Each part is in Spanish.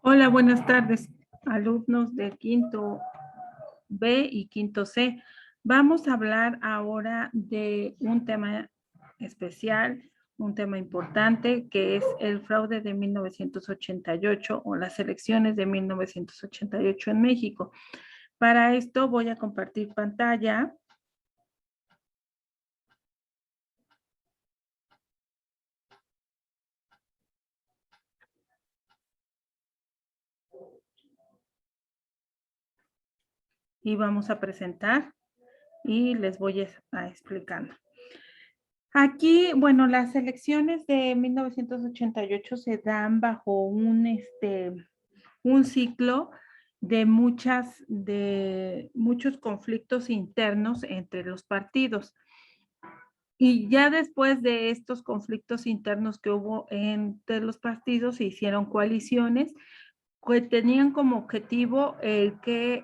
Hola, buenas tardes, alumnos de quinto B y quinto C. Vamos a hablar ahora de un tema especial, un tema importante, que es el fraude de 1988 o las elecciones de 1988 en México. Para esto voy a compartir pantalla. Y vamos a presentar y les voy a explicando. Aquí, bueno, las elecciones de 1988 se dan bajo un ciclo de muchos conflictos internos entre los partidos. Y ya después de estos conflictos internos que hubo entre los partidos, se hicieron coaliciones que tenían como objetivo que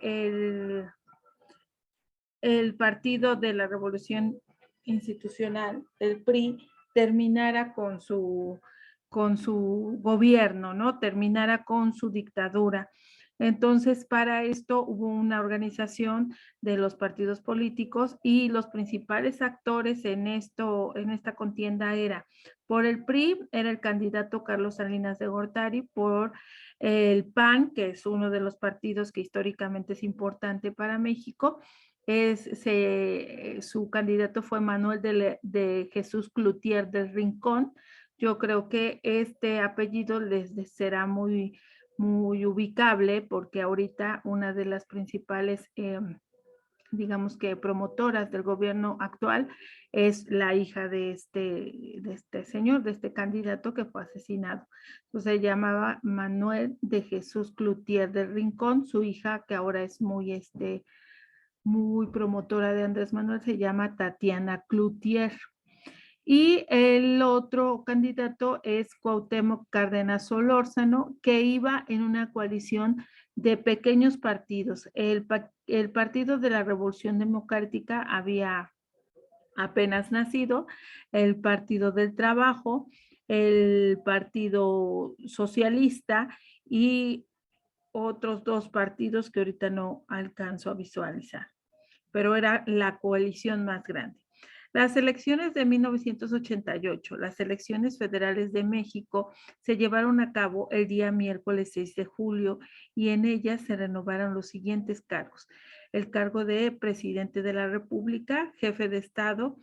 el Partido de la Revolución Institucional, el PRI, terminara con su gobierno, ¿no? Terminara con su dictadura. Entonces, para esto hubo una organización de los partidos políticos y los principales actores en esta contienda era, por el PRI, era el candidato Carlos Salinas de Gortari, por el PAN, que es uno de los partidos que históricamente es importante para México, su candidato fue Manuel de Jesús Cloutier del Rincón. Yo creo que este apellido les será muy ubicable porque ahorita una de las principales, digamos que promotoras del gobierno actual es la hija de este señor, de este candidato que fue asesinado. Entonces se llamaba Manuel de Jesús Cloutier del Rincón, su hija que ahora es muy promotora de Andrés Manuel, se llama Tatiana Cloutier. Y el otro candidato es Cuauhtémoc Cárdenas Solórzano, que iba en una coalición de pequeños partidos. El Partido de la Revolución Democrática había apenas nacido, el Partido del Trabajo, el Partido Socialista y otros dos partidos que ahorita no alcanzo a visualizar, pero era la coalición más grande. Las elecciones de 1988, las elecciones federales de México, se llevaron a cabo el día miércoles 6 de julio y en ellas se renovaron los siguientes cargos. El cargo de presidente de la República, jefe de Estado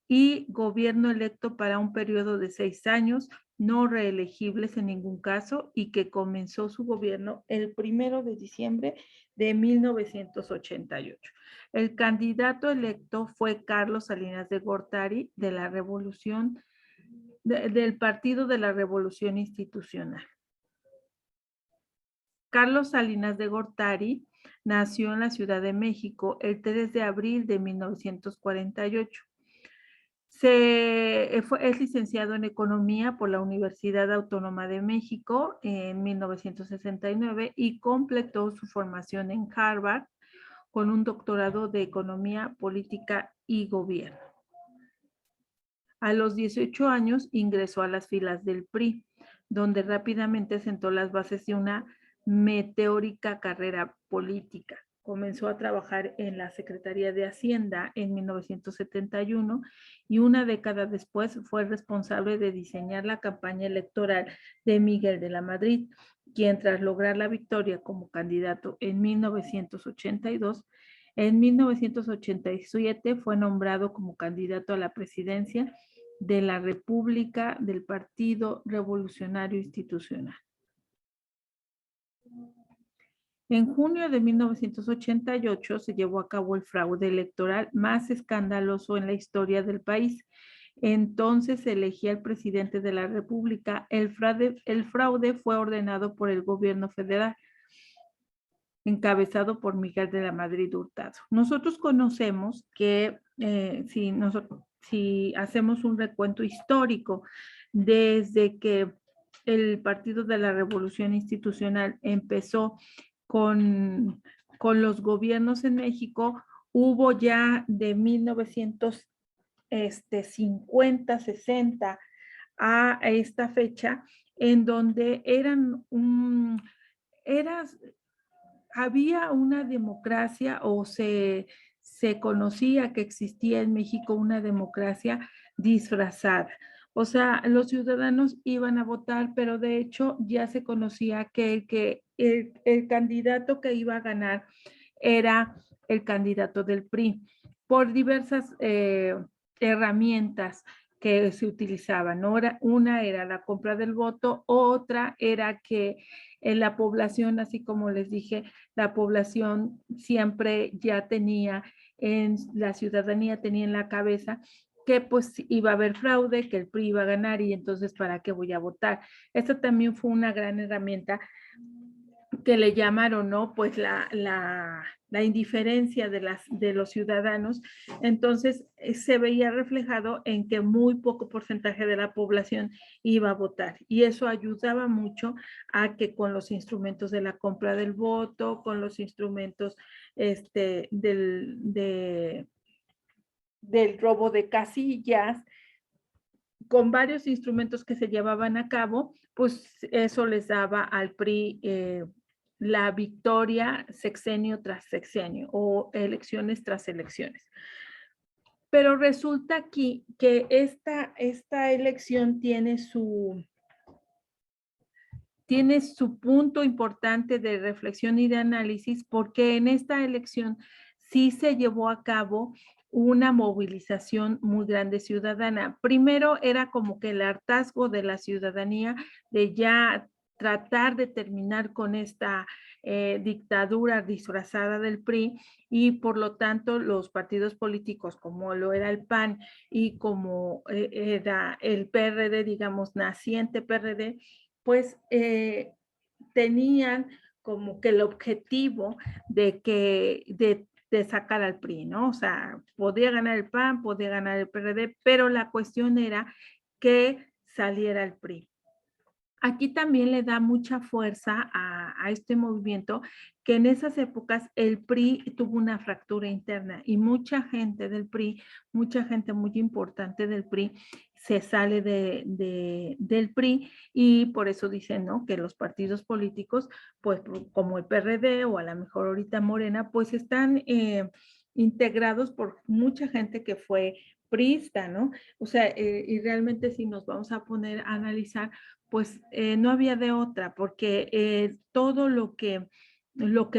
y gobierno electo para un periodo de 6 años, no reelegibles en ningún caso y que comenzó su gobierno el 1 de diciembre de 1988. El candidato electo fue Carlos Salinas de Gortari de la del Partido de la Revolución Institucional. Carlos Salinas de Gortari nació en la Ciudad de México el 3 de abril de 1948. Es licenciado en Economía por la Universidad Autónoma de México en 1969 y completó su formación en Harvard con un doctorado de Economía, Política y Gobierno. A los 18 años ingresó a las filas del PRI, donde rápidamente sentó las bases de una meteórica carrera política. Comenzó a trabajar en la Secretaría de Hacienda en 1971 y una década después fue responsable de diseñar la campaña electoral de Miguel de la Madrid, quien tras lograr la victoria como candidato en 1982, en 1987 fue nombrado como candidato a la presidencia de la República del Partido Revolucionario Institucional. En junio de 1988 se llevó a cabo el fraude electoral más escandaloso en la historia del país. Entonces se elegía al presidente de la República. El fraude fue ordenado por el gobierno federal, encabezado por Miguel de la Madrid Hurtado. Nosotros conocemos que si hacemos un recuento histórico desde que el Partido de la Revolución Institucional empezó con los gobiernos en México, hubo ya de 1950, 60 a esta fecha, en donde eran había una democracia o se conocía que existía en México una democracia disfrazada. O sea, los ciudadanos iban a votar, pero de hecho ya se conocía que el candidato que iba a ganar era el candidato del PRI por diversas herramientas que se utilizaban. ¿No? Una era la compra del voto, otra era que en la población, así como les dije, la población siempre ya tenía en la ciudadanía, tenía en la cabeza que pues iba a haber fraude, que el PRI iba a ganar y entonces ¿para qué voy a votar? Esta también fue una gran herramienta que le llamaron, ¿no? Pues la indiferencia de los ciudadanos. Entonces se veía reflejado en que muy poco porcentaje de la población iba a votar y eso ayudaba mucho a que con los instrumentos de la compra del voto, con los instrumentos del robo de casillas, con varios instrumentos que se llevaban a cabo, pues eso les daba al PRI la victoria sexenio tras sexenio o elecciones tras elecciones. Pero resulta aquí que esta elección tiene su punto importante de reflexión y de análisis, porque en esta elección sí se llevó a cabo una movilización muy grande ciudadana. Primero era como que el hartazgo de la ciudadanía de ya tratar de terminar con esta dictadura disfrazada del PRI y por lo tanto los partidos políticos como lo era el PAN y como era el PRD, digamos, naciente PRD, pues tenían como que el objetivo de sacar al PRI, ¿no? O sea, podía ganar el PAN, podía ganar el PRD, pero la cuestión era que saliera el PRI. Aquí también le da mucha fuerza a este movimiento que en esas épocas el PRI tuvo una fractura interna y mucha gente del PRI, mucha gente muy importante del PRI se sale del PRI y por eso dicen, ¿no? Que los partidos políticos, pues como el PRD o a lo mejor ahorita Morena, pues están integrados por mucha gente que fue priista, ¿no? O sea, y realmente si nos vamos a poner a analizar, pues no había de otra, porque todo lo que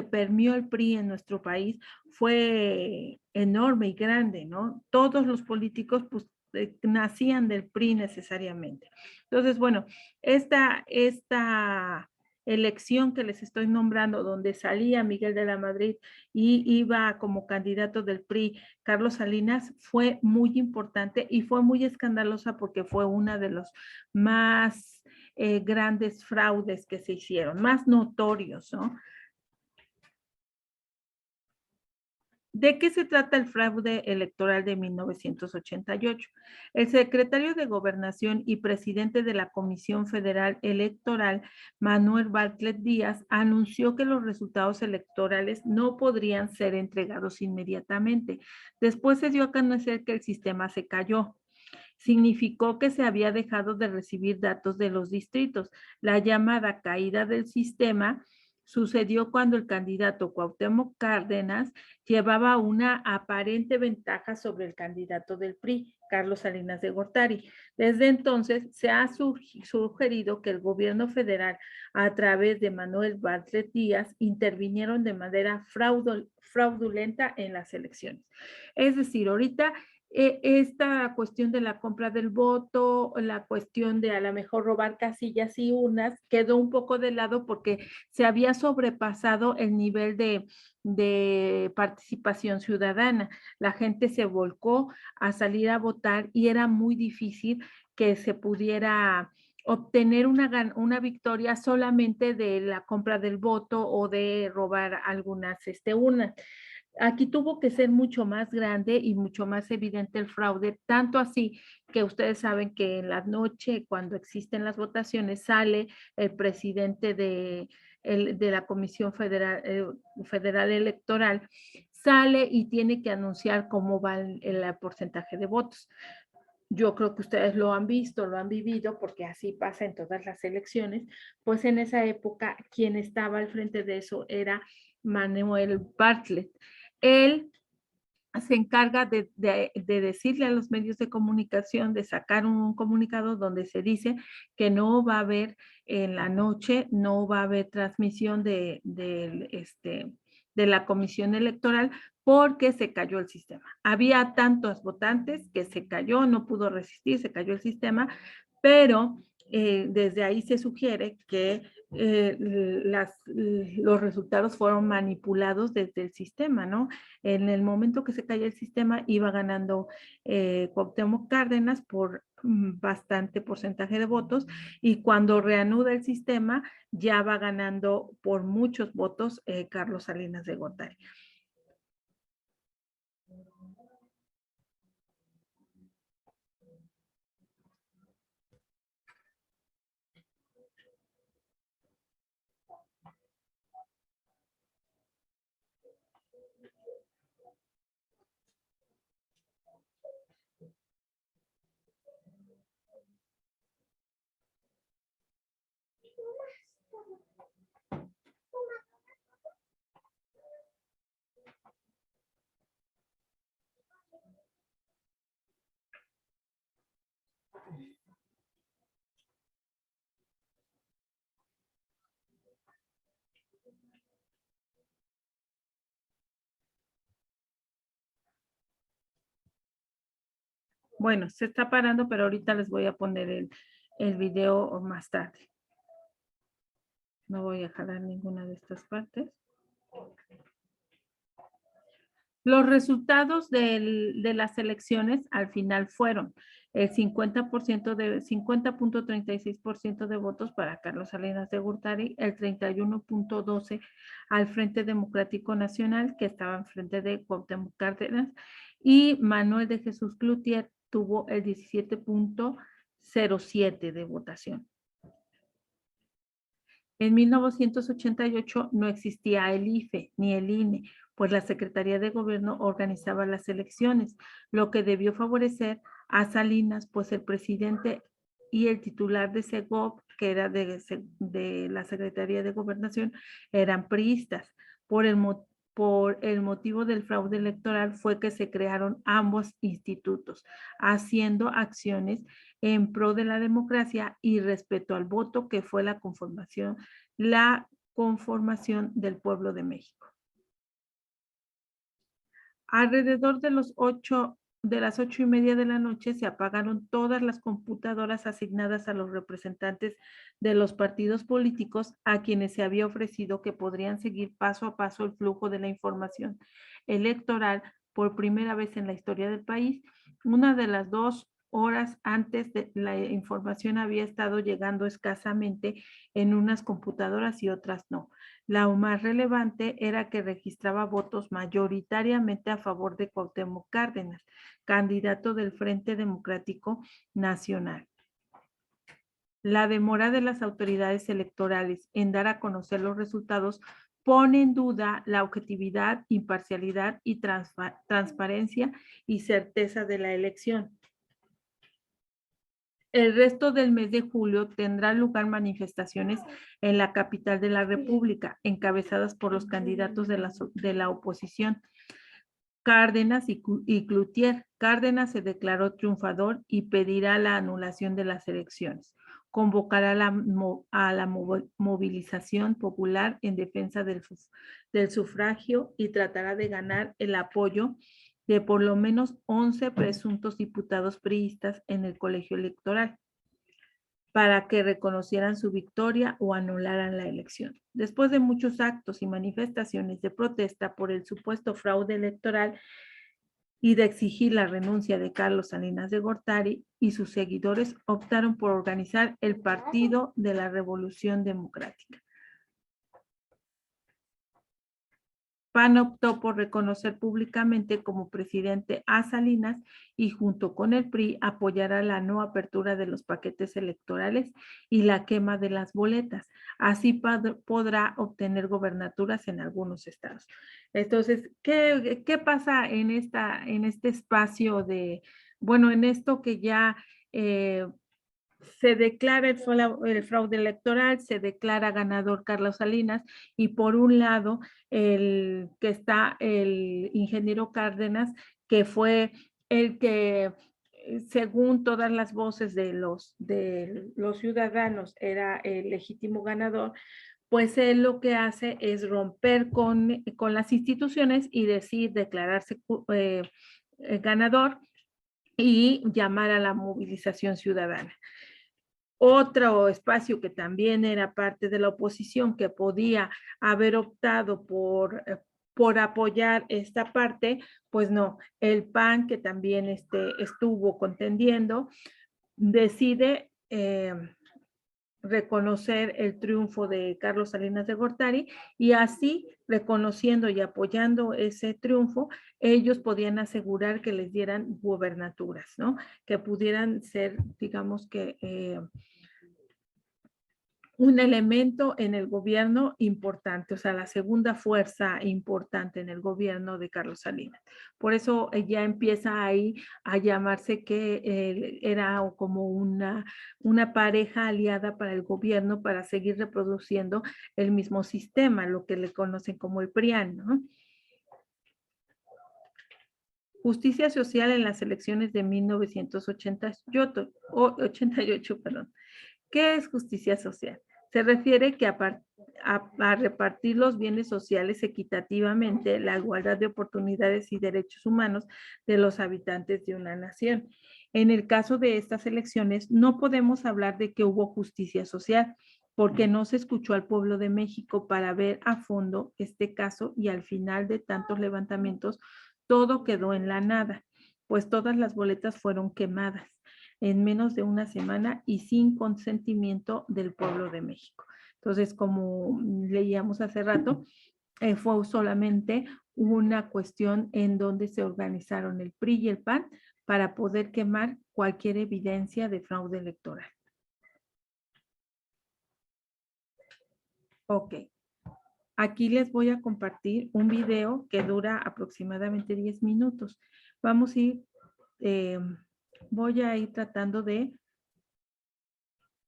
permeó el PRI en nuestro país fue enorme y grande, ¿no? Todos los políticos, pues, nacían del PRI necesariamente. Entonces, bueno, esta elección que les estoy nombrando, donde salía Miguel de la Madrid y iba como candidato del PRI, Carlos Salinas, fue muy importante y fue muy escandalosa porque fue una de los más grandes fraudes que se hicieron, más notorios, ¿no? ¿De qué se trata el fraude electoral de 1988? El secretario de Gobernación y presidente de la Comisión Federal Electoral, Manuel Bartlett Díaz, anunció que los resultados electorales no podrían ser entregados inmediatamente. Después se dio a conocer que el sistema se cayó. Significó que se había dejado de recibir datos de los distritos. La llamada caída del sistema sucedió cuando el candidato Cuauhtémoc Cárdenas llevaba una aparente ventaja sobre el candidato del PRI, Carlos Salinas de Gortari. Desde entonces se ha sugerido que el gobierno federal, a través de Manuel Bartlett Díaz, intervinieron de manera fraudulenta en las elecciones. Es decir, ahorita esta cuestión de la compra del voto, la cuestión de a lo mejor robar casillas y urnas, quedó un poco de lado porque se había sobrepasado el nivel de participación ciudadana. La gente se volcó a salir a votar y era muy difícil que se pudiera obtener una victoria solamente de la compra del voto o de robar algunas urnas. Aquí tuvo que ser mucho más grande y mucho más evidente el fraude, tanto así que ustedes saben que en la noche, cuando existen las votaciones, sale el presidente de la Comisión Federal Electoral, sale y tiene que anunciar cómo va el porcentaje de votos. yo creo que ustedes lo han visto, lo han vivido, porque así pasa en todas las elecciones, pues en esa época quien estaba al frente de eso era Manuel Bartlett. Él se encarga de decirle a los medios de comunicación, de sacar un comunicado donde se dice que no va a haber en la noche, no va a haber transmisión de la comisión electoral porque se cayó el sistema. Había tantos votantes que se cayó, no pudo resistir, se cayó el sistema, pero desde ahí se sugiere que los resultados fueron manipulados desde el sistema, ¿no? En el momento que se cae el sistema, iba ganando Cuauhtémoc Cárdenas por bastante porcentaje de votos, y cuando reanuda el sistema, ya va ganando por muchos votos Carlos Salinas de Gortari. Bueno, se está parando, pero ahorita les voy a poner el video más tarde. No voy a jalar ninguna de estas partes. Los resultados de las elecciones al final fueron el 50.36% de votos para Carlos Salinas de Gortari, el 31.12% al Frente Democrático Nacional, que estaba en frente de Cuauhtémoc Cárdenas, y Manuel de Jesús Cloutier tuvo el 17.07% de votación. En 1988 no existía el IFE ni el INE, pues la Secretaría de Gobierno organizaba las elecciones, lo que debió favorecer a Salinas, pues el presidente y el titular de SEGOV, que era de la Secretaría de Gobernación, eran priistas. Por el motivo del fraude electoral fue que se crearon ambos institutos, haciendo acciones en pro de la democracia y respeto al voto, que fue la conformación del pueblo de México. Alrededor de las 8:30 de la noche se apagaron todas las computadoras asignadas a los representantes de los partidos políticos, a quienes se había ofrecido que podrían seguir paso a paso el flujo de la información electoral por primera vez en la historia del país. Una de las 2 horas antes, la información había estado llegando escasamente en unas computadoras y otras no. La más relevante era que registraba votos mayoritariamente a favor de Cuauhtémoc Cárdenas, candidato del Frente Democrático Nacional. La demora de las autoridades electorales en dar a conocer los resultados pone en duda la objetividad, imparcialidad y transparencia y certeza de la elección. El resto del mes de julio tendrán lugar manifestaciones en la capital de la República, encabezadas por los candidatos de la oposición, Cárdenas y Cloutier. Cárdenas se declaró triunfador y pedirá la anulación de las elecciones. Convocará a la movilización popular en defensa del sufragio y tratará de ganar el apoyo de por lo menos 11 presuntos diputados priistas en el colegio electoral para que reconocieran su victoria o anularan la elección. Después de muchos actos y manifestaciones de protesta por el supuesto fraude electoral y de exigir la renuncia de Carlos Salinas de Gortari, y sus seguidores optaron por organizar el Partido de la Revolución Democrática. PAN optó por reconocer públicamente como presidente a Salinas y junto con el PRI apoyará la no apertura de los paquetes electorales y la quema de las boletas. Así podrá obtener gobernaturas en algunos estados. Entonces, ¿qué pasa en este espacio de bueno, en esto que ya se declara el fraude electoral, se declara ganador Carlos Salinas y por un lado el que está el ingeniero Cárdenas, que fue el que según todas las voces de los ciudadanos era el legítimo ganador, pues él lo que hace es romper con las instituciones y decir, declararse ganador y llamar a la movilización ciudadana. Otro espacio que también era parte de la oposición que podía haber optado por apoyar esta parte, pues no, el PAN que también estuvo contendiendo, decide reconocer el triunfo de Carlos Salinas de Gortari y así reconociendo y apoyando ese triunfo, ellos podían asegurar que les dieran gubernaturas, ¿no? Que pudieran ser, digamos que un elemento en el gobierno importante, o sea, la segunda fuerza importante en el gobierno de Carlos Salinas. Por eso ya empieza ahí a llamarse que era como una pareja aliada para el gobierno para seguir reproduciendo el mismo sistema, lo que le conocen como el PRIAN, ¿no? Justicia social en las elecciones de 1988, perdón. ¿Qué es justicia social? Se refiere que a repartir los bienes sociales equitativamente, la igualdad de oportunidades y derechos humanos de los habitantes de una nación. En el caso de estas elecciones, no podemos hablar de que hubo justicia social, porque no se escuchó al pueblo de México para ver a fondo este caso y al final de tantos levantamientos, todo quedó en la nada, pues todas las boletas fueron quemadas en menos de una semana y sin consentimiento del pueblo de México. Entonces, como leíamos hace rato, fue solamente una cuestión en donde se organizaron el PRI y el PAN para poder quemar cualquier evidencia de fraude electoral. Ok, aquí les voy a compartir un video que dura aproximadamente 10 minutos. Vamos a ir, voy a ir tratando de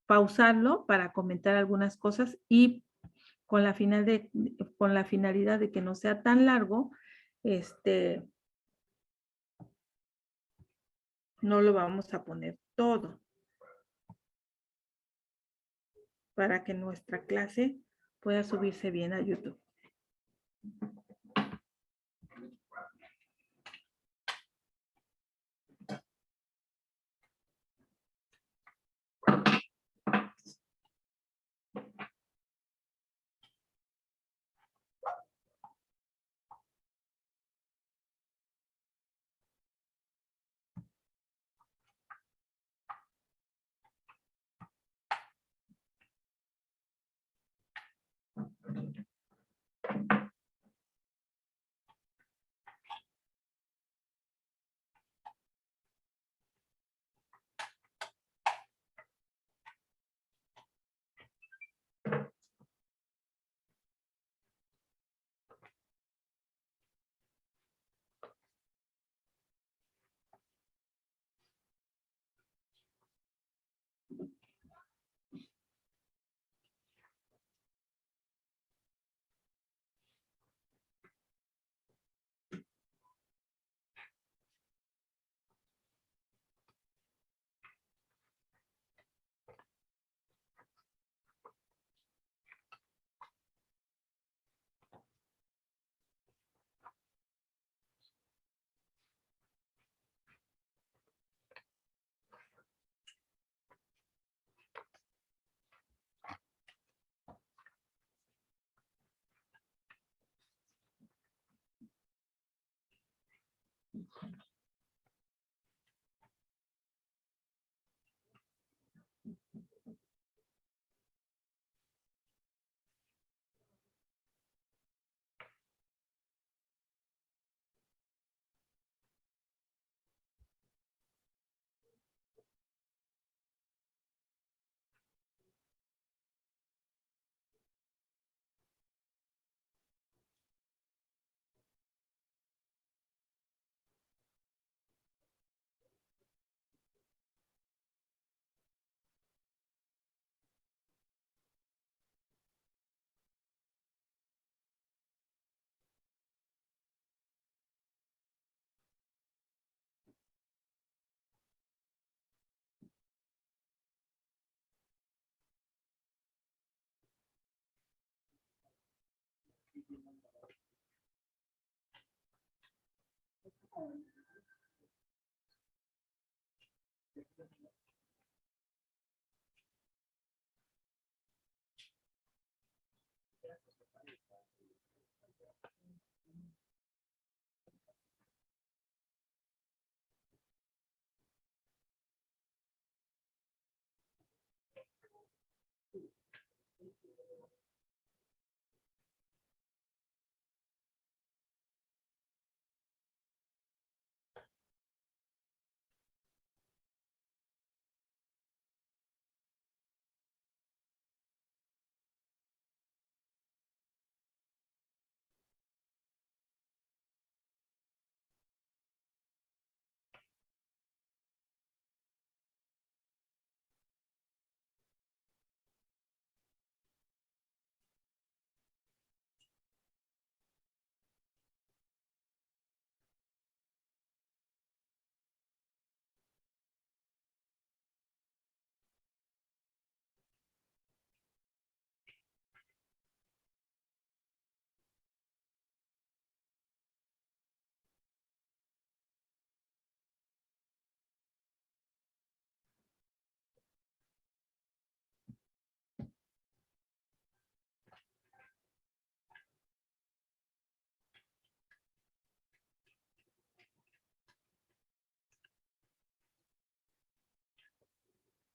pausarlo para comentar algunas cosas y con la finalidad de que no sea tan largo, no lo vamos a poner todo para que nuestra clase pueda subirse bien a YouTube.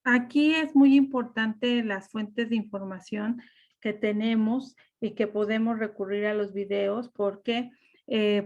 Aquí es muy importante las fuentes de información que tenemos y que podemos recurrir a los videos porque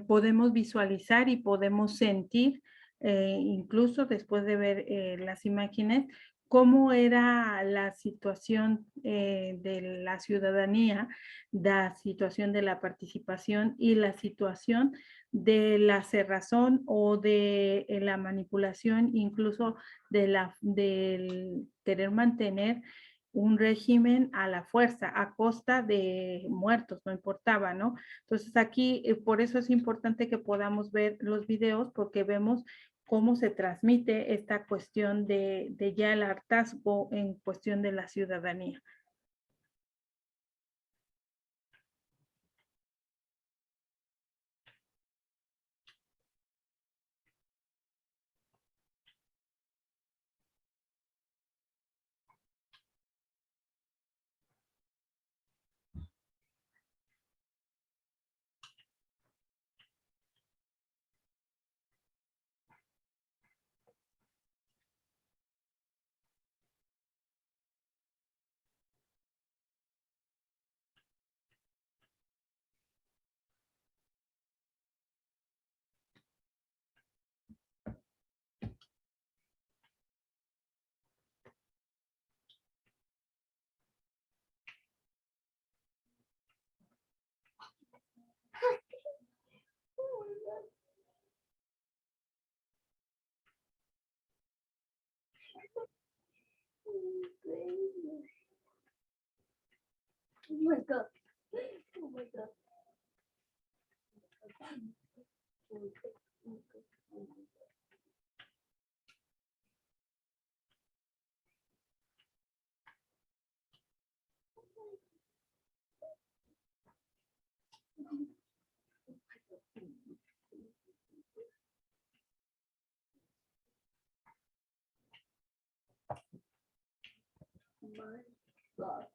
podemos visualizar y podemos sentir, incluso después de ver las imágenes, cómo era la situación de la ciudadanía, la situación de la participación y la situación de la cerrazón o de la manipulación, incluso del querer mantener un régimen a la fuerza, a costa de muertos, no importaba, ¿no? Entonces aquí, por eso es importante que podamos ver los videos, porque vemos cómo se transmite esta cuestión de ya el hartazgo en cuestión de la ciudadanía. Oh my god. Oh my god. My god.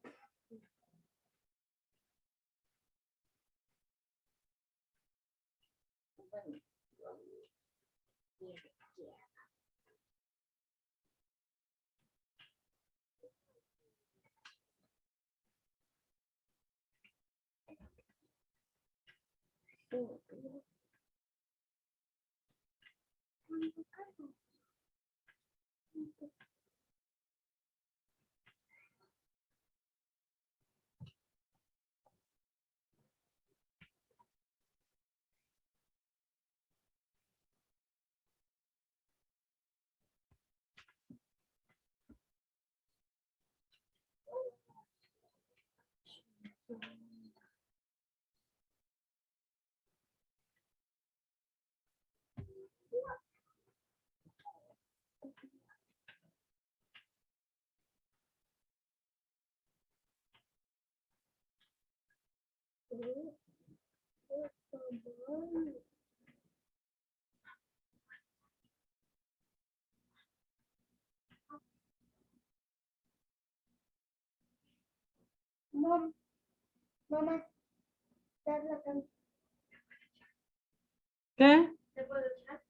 Mom, mamá, ¿estás la canción? ¿Qué? ¿Te puedo echar?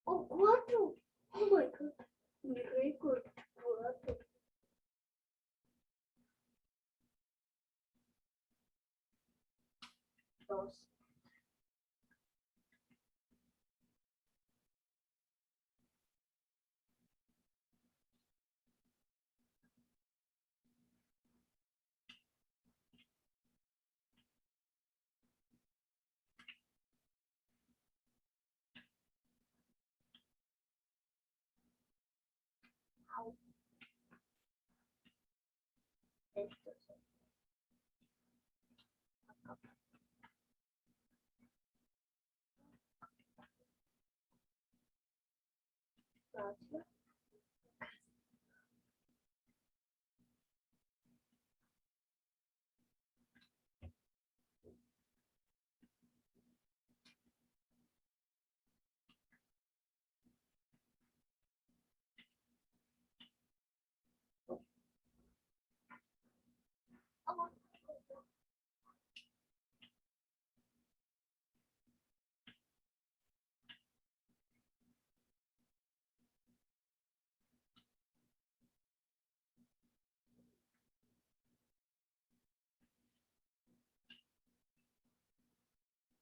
Oh, 4. Oh my God. Mi récord. 4. 2. Esto es espacio.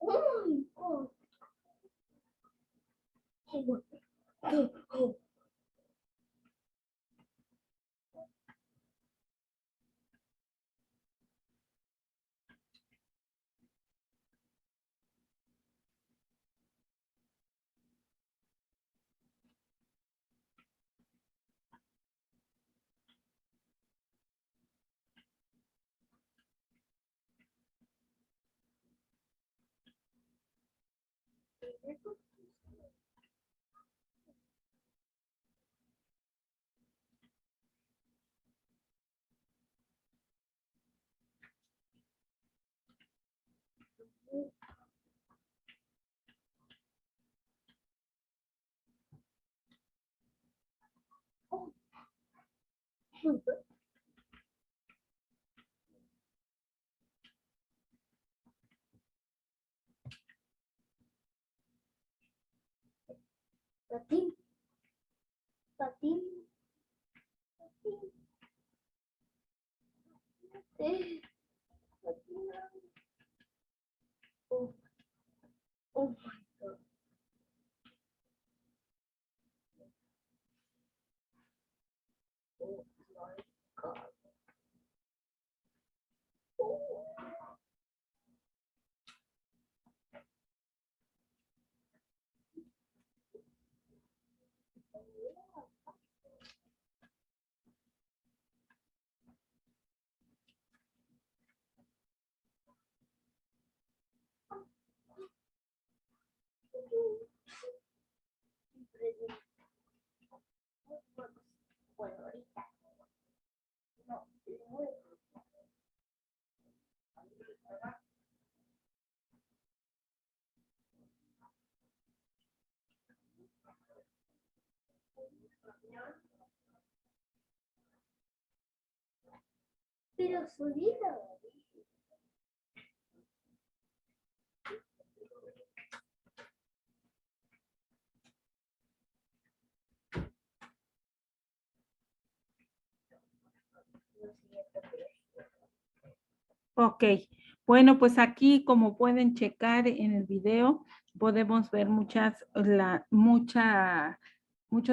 Oh my God. Oh my God. Oh. Patín, patín, patín, patín. Oh, oh my God. Oh my God. Oh. Bueno, ahorita no, luego. Pero solita. Ok, bueno, pues aquí como pueden checar en el video, podemos ver muchos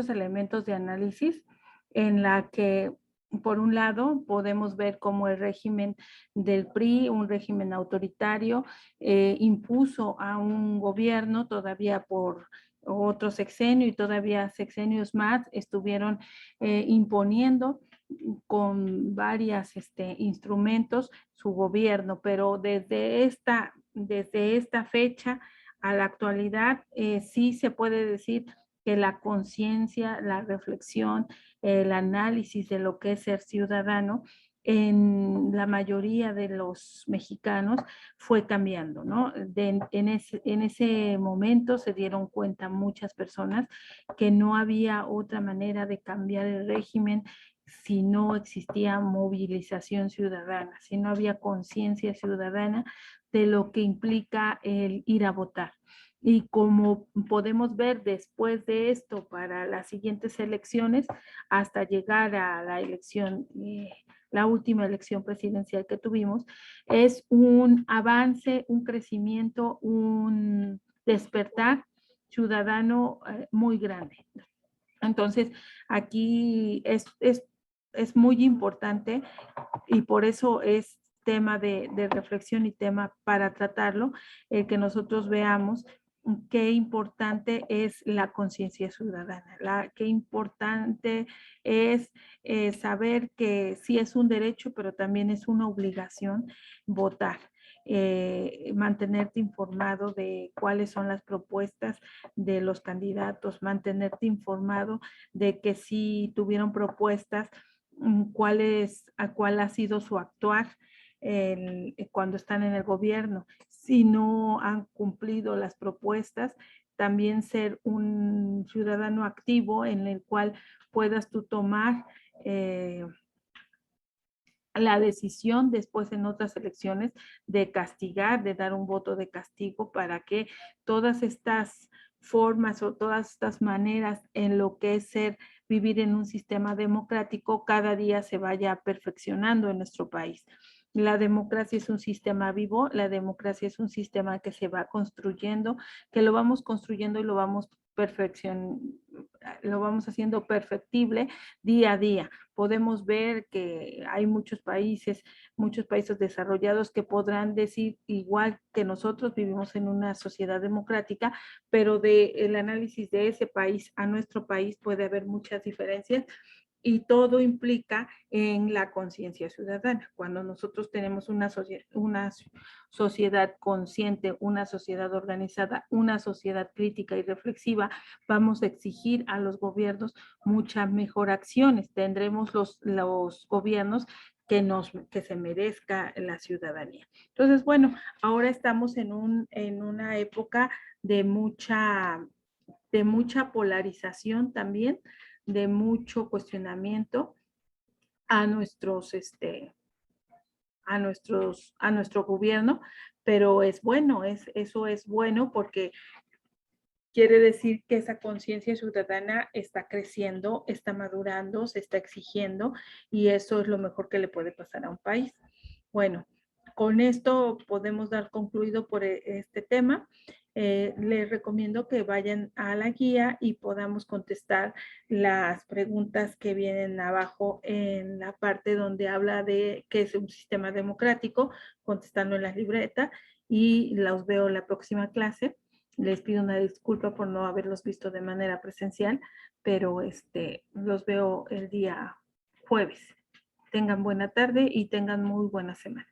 elementos de análisis en la que, por un lado, podemos ver cómo el régimen del PRI, un régimen autoritario, impuso a un gobierno todavía por otro sexenio y todavía sexenios más estuvieron imponiendo con varios instrumentos su gobierno, pero desde esta fecha a la actualidad sí se puede decir que la conciencia, la reflexión, el análisis de lo que es ser ciudadano en la mayoría de los mexicanos fue cambiando, ¿no? En ese momento se dieron cuenta muchas personas que no había otra manera de cambiar el régimen si no existía movilización ciudadana, si no había conciencia ciudadana de lo que implica el ir a votar. Y como podemos ver después de esto para las siguientes elecciones, hasta llegar a la elección, la última elección presidencial que tuvimos, es un avance, un crecimiento, un despertar ciudadano muy grande. Entonces, aquí es muy importante y por eso es tema de reflexión y tema para tratarlo, que nosotros veamos qué importante es la conciencia ciudadana, qué importante es saber que sí es un derecho, pero también es una obligación votar. Mantenerte informado de cuáles son las propuestas de los candidatos, mantenerte informado de que si tuvieron propuestas, cuál ha sido su actuar cuando están en el gobierno. Si no han cumplido las propuestas, también ser un ciudadano activo en el cual puedas tú tomar la decisión después en otras elecciones de castigar, de dar un voto de castigo para que todas estas formas o todas estas maneras en lo que es vivir en un sistema democrático cada día se vaya perfeccionando en nuestro país. La democracia es un sistema vivo, la democracia es un sistema que se va construyendo, que lo vamos construyendo y lo vamos haciendo perfectible día a día. Podemos ver que hay muchos países desarrollados que podrán decir igual que nosotros vivimos en una sociedad democrática, pero del análisis de ese país a nuestro país puede haber muchas diferencias y todo implica en la conciencia ciudadana. Cuando nosotros tenemos una sociedad consciente, una sociedad organizada, una sociedad crítica y reflexiva, vamos a exigir a los gobiernos muchas mejor acciones. Tendremos los gobiernos que se merezca la ciudadanía. Entonces, bueno, ahora estamos en una época de mucha polarización también, de mucho cuestionamiento a nuestro gobierno, pero es bueno, eso es bueno porque quiere decir que esa conciencia ciudadana está creciendo, está madurando, se está exigiendo y eso es lo mejor que le puede pasar a un país. Bueno, con esto podemos dar concluido por este tema. Les recomiendo que vayan a la guía y podamos contestar las preguntas que vienen abajo en la parte donde habla de qué es un sistema democrático, contestando en la libreta y los veo en la próxima clase. Les pido una disculpa por no haberlos visto de manera presencial, pero los veo el día jueves. Tengan buena tarde y tengan muy buena semana.